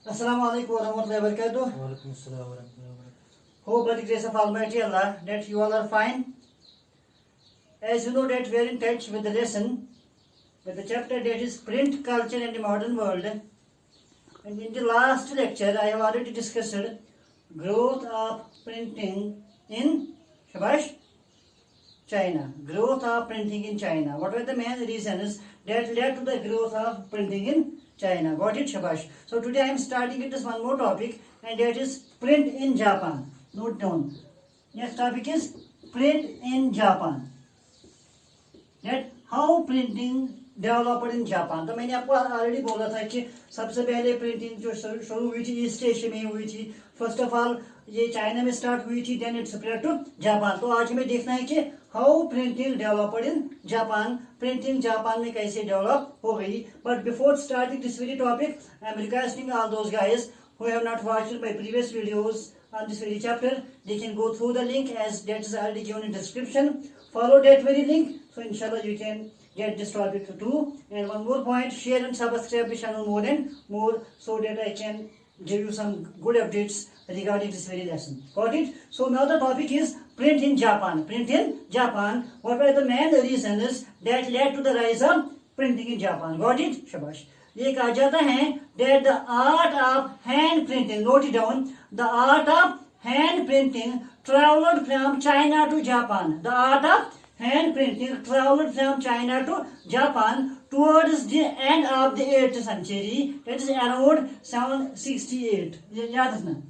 Assalamu alaikum warahmatullahi wabarakatuh. Walaikum assalam warahmatullahi wabarakatuh. Hope by the grace of Almighty Allah that you all are fine. As you know that we are in touch with the lesson, with the chapter that is print culture in the modern world. And in the last lecture I have already discussed growth of printing in China. Growth of printing in China. What were the main reasons that led to the growth of printing in China? Got it, Shabash? So today I am starting with this one more topic, and that is print in Japan. Note down. Next topic is print in Japan. That how printing developed in Japan. तो मैंने आपको already बोला था कि सबसे पहले printing जो शुरू हुई थी ईस्ट एशिया में हुई थी. फर्स्ट ऑफ ऑल ये चाइना में स्टार्ट हुई थी, then it spread to Japan. तो आज हमें देखना है कि how printing developed in Japan. Printing Japan में कैसे डेवलप हो गई. But before starting this very topic I am requesting all those guys who have not watched my previous videos on this very chapter, they can go through the link as that is already given in description. Follow that very link, so inshallah you can get this topic too. And one more point, share and subscribe the channel more and more so that I can give you some good updates regarding this very lesson. Got it? So now the topic is print in Japan. Print in Japan. What were the main reasons that led to the rise of printing in Japan? Got it? Shabash. ये कहा जाता है that the art of hand printing, note it down, the art of hand printing traveled from China to Japan. The art of hand printing traveled from China to Japan towards the end of the 8th century. That is around 768. याद रखना.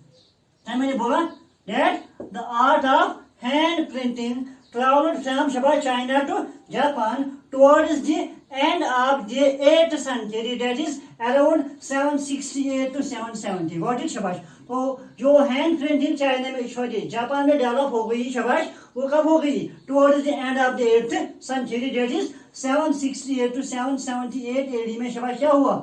मैंने बोला that the art of hand printing traveled from China to Japan towards the end of the 8th century, that is around 768 to 770. Got it, शाबाश. तो जो hand printing China में sorry Japan में develop हो गई शाबाश, वो कब हो गई? Towards the end of the 8th century, that is 768 to 778 AD में शाबाश. क्या हुआ?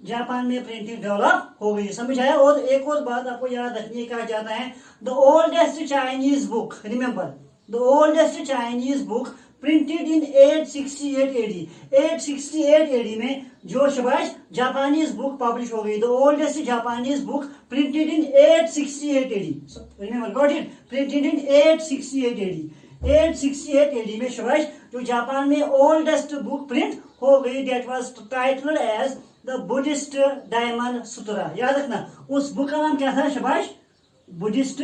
जापान में प्रिंटिंग डेवलप हो गई. समझ आया? और एक और बात आपको याद रखनी, कहा जाता है the oldest Chinese book, remember the oldest Chinese book printed in 868 AD. 868 AD में जो शबाश जापानीज बुक पब्लिश हो गई. The oldest Japanese book printed in 868 AD. Remember, got it? Printed in 868 AD. 868 AD में शबाश जो जापान में oldest book print हो गई, that was titled as the Buddhist Diamond Sutra. याद रखना, उस बुक का नाम क्या था शबाश? बुद्धिस्ट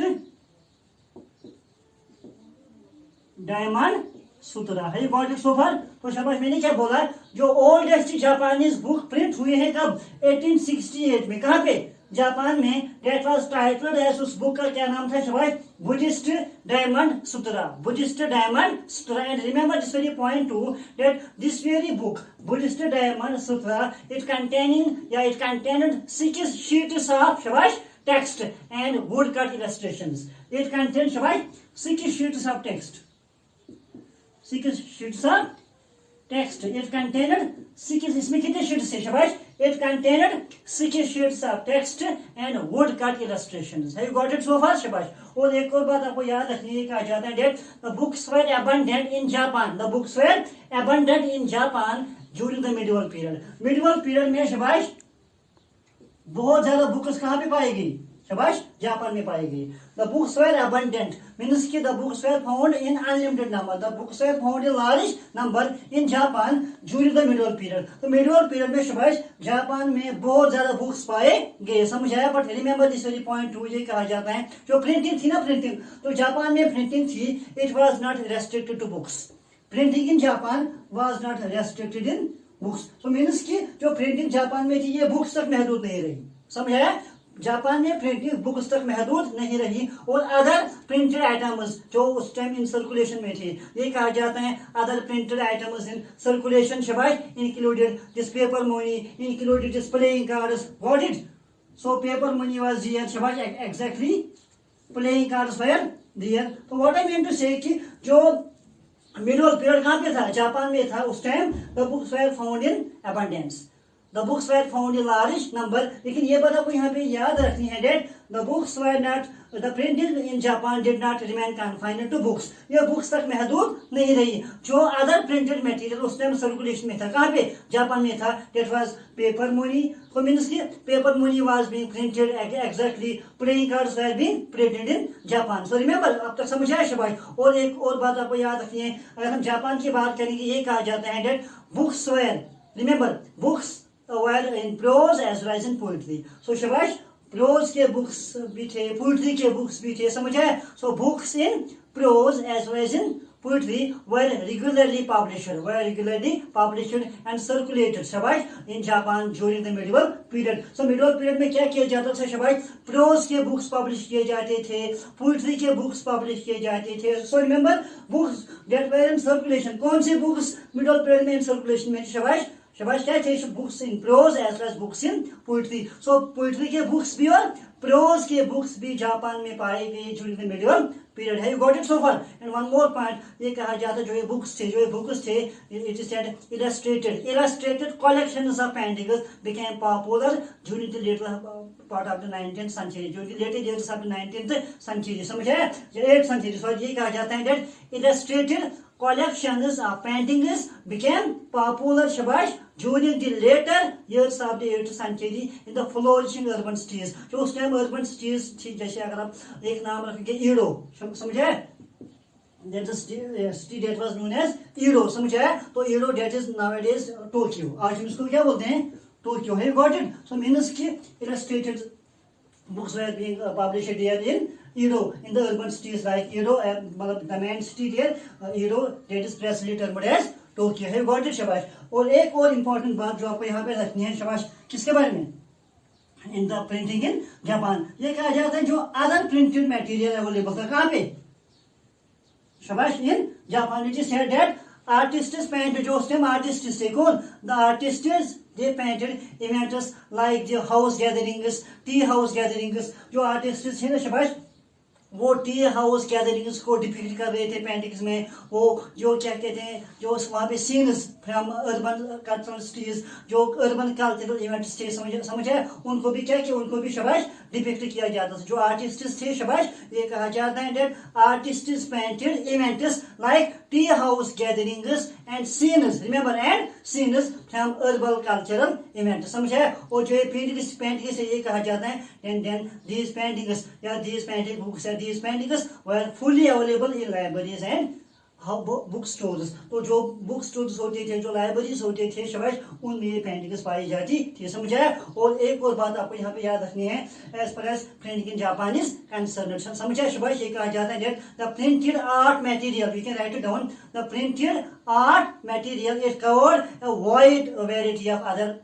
डायमंड सूत्रा. है गॉट इट सो फार? तो शाबाश. मैंने क्या बोला? जो ओल्डेस्ट जापानीज बुक प्रिंट हुई है कब? 1868 में. कहां पे? जापान में. दैट वाज टाइटल्ड एज, उस बुक का क्या नाम था शाबाश? Buddhist Diamond Sutra. Buddhist Diamond Sutra. And remember this very point two that this very book Buddhist Diamond Sutra it contained 6 sheets of शाबाश text and woodcut illustrations. It contains शाबाश 6 sheets of text. 6 sheets of text. It contained 6. इसमें कितने sheets है शाबाश? It contained 6 sheets of text and woodcut illustrations. Have you got it so far? शाबाश. और एक और बात आपको याद रखनी है, कहा जाता है that the books were abundant in Japan. The books were abundant in Japan during the medieval period. Medieval period में शाबाश बहुत ज्यादा बुक्स कहाँ पे पाई गई? शाबाश जापान में पाई गई. The books were abundant means कि the books were found in unlimited number. The books were found in large number in Japan during the medieval period. तो मिडिवल पीरियड में शाबाश जापान में बहुत ज्यादा बुक्स पाए गए. समझ आया? But remember this very point two, ये कहा जाता है जो प्रिंटिंग थी ना, प्रिंटिंग तो जापान में प्रिंटिंग थी, it was not restricted to books. Printing in Japan was not restricted in books. तो मीन्स की जो प्रिंटिंग जापान में थी ये बुक्स तक महदूद नहीं रही. समझ आया? जापान में प्रिंटिंग बुक्स तक महदूद नहीं रही. और अदर प्रिंटेड आइटम्स जो उस टाइम इन सर्कुलेशन में थे, ये कहा जाता है other printed items in circulation शाबाश included this paper money, included this playing cards. Got it? So paper money was there शाबाश. Exactly playing cards were there. तो what I mean to say कि जो मिडिवल पीरियड कहां पे था? Japan में था उस time. The books were found in abundance. The books were found in large number. लेकिन ये बात आपको यहाँ पे याद रखनी है that the books were not the printing in Japan did not remain confined to books. ये बुक्स तक महदूद नहीं रही। जो अदर प्रिंटेड मटेरियल उस टाइम सर्कुलेशन में था, कहाँ पे? जापान में था। That was paper money. तो मीन्स की paper money was being printed exactly, playing cards were being printed in Japan. So remember, अब तक समझ आया शाबाश। और एक और बात आपको याद रखनी है, अगर हम जापान की बात करेंगे, ये कहा जाता है that books were, remember, books were in prose as well as in poetry. So शाबाश, प्रोज के बुक्स भी थे, पोएट्री के बुक्स भी थे, समझ आया। So books in prose as well as in poetry were regularly published and circulated shabash in Japan during the medieval period. So medieval period में क्या किया जाता था शाबाश? प्रोज के बुक्स पब्लिश किए जाते थे, पोइट्री के बुक्स पब्लिश किए जाते थे। So remember, books that were in circulation. कौन से बुक्स मिडिल पीरियड में इन सर्कुलेशन में? शाबाश शाबाश, क्या थे? Books in prose as well as books in poetry. So poetry के बुक्स भी और प्रोज के बुक्स भी जापान में पाए गए ड्यूरिंग द मिडिवल पीरियड है। You got it so far? And one more point, ये कहा जाता है जो ये बुक्स थे, it is said illustrated collections of paintings became popular during the latter part of the 19th century, जो latter years of the 19th century, समझ आया? 8th सेंचुरी, सॉरी, ये कहा जाता है that illustrated collections of paintings became popular shabash during the later years of the 8th century in the flourishing urban cities। जो उस time urban cities थी, जैसे अगर आप एक नाम रखेंगे ईडो, समझे? That is city that was known as ईडो, समझे? तो ईडो that is nowadays टोक्यो। आज हम इसको क्या बोलते हैं? टोक्यो है। Got it? So means कि illustrated books were being published there in Edo, in the urban cities like Edo, the main city there, Edo, that is precisely termed as Tokyo है। Got it शाबाश। और एक और important बात जो आपको यहाँ पे रखनी है शाबाश, किसके बारे में? In the printing in Japan. ये कहा जाता है जो अदर प्रिंटेड मटेरियल अवेलेबल था, कहाँ पे? शाबाश, in Japan. It is said that artists painted, जो उस टाइम आर्टिस्ट थे, कौन? The artists they painted events like the house gatherings, tea house gatherings। जो आर्टिस्ट थे ना शाबाश, वो टी हाउस गैदरिंग्स को डिपिक्ट कर रहे थे पेंटिंग्स में। वो जो क्या कहते हैं, जो वहाँ पे scenes from urban cultural cities, जो अर्बन कल्चरल इवेंट्स थे, समझे? उनको भी क्या किया? उनको भी शाबाश डिपिक्ट किया जाता था। जो आर्टिस्ट थे शाबाश, ये कहा जाता है that artists painted events like tea house gatherings and scenes, remember, and scenes from urban cultural event, समझे? और जो पेंटिंग्स है, ये कहा जाता है देन दीज पेंटिंग्स या these painting books, these paintings were fully available in libraries and book stores. तो जो बुक स्टोर्स होते थे, जो लाइब्रेरीज होते थे शाबाश, उनमें ये पेंटिंग्स पाई जाती थी, समझा? और एक और बात आपको यहाँ पे याद रखनी है, as per as printing in Japan is concerned, समझा शाबाश? ये कहा जाता है the printed art material, you can write it down, the printed art material it covered a wide variety of other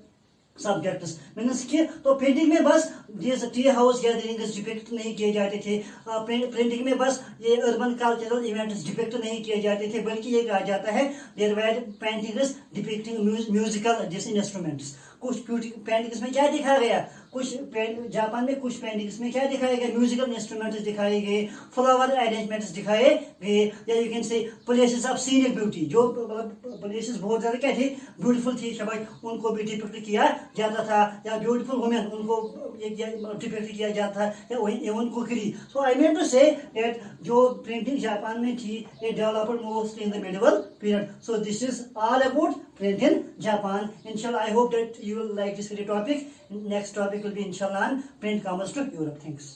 subjects. Means कि तो प्रिंटिंग में बस जैसे टी हाउस गैदरिंग्स डिपिक्ट नहीं किए जाते थे, प्रिंटिंग में बस ये अर्बन कल्चरल इवेंट्स डिपिक्ट नहीं किए जाते थे, बल्कि ये कहा जाता है there were paintings depicting musical this instruments. कुछ पेंटिंग्स में क्या दिखाया गया? कुछ जापान में कुछ पेंटिंग्स में क्या दिखाया गया? म्यूजिकल इंस्ट्रूमेंट्स दिखाए गए, फ्लावर अरेंजमेंट्स दिखाए गए, या you can say places of scenic beauty, जो प्लेसेस बहुत ज्यादा क्या थे? ब्यूटीफुल थी शाबाश, उनको भी डिपिक्ट किया जाता था, या ब्यूटीफुल वुमेन उनको डिपिक्ट किया जाता था, या even cookery. So I mean to say that जो प्रिंटिंग जापान में थी, ये developed mostly in the medieval period. So this is all about print in Japan. Inshallah, I hope that you will like this video topic. Next topic will be inshallah on print commerce to Europe. Thanks.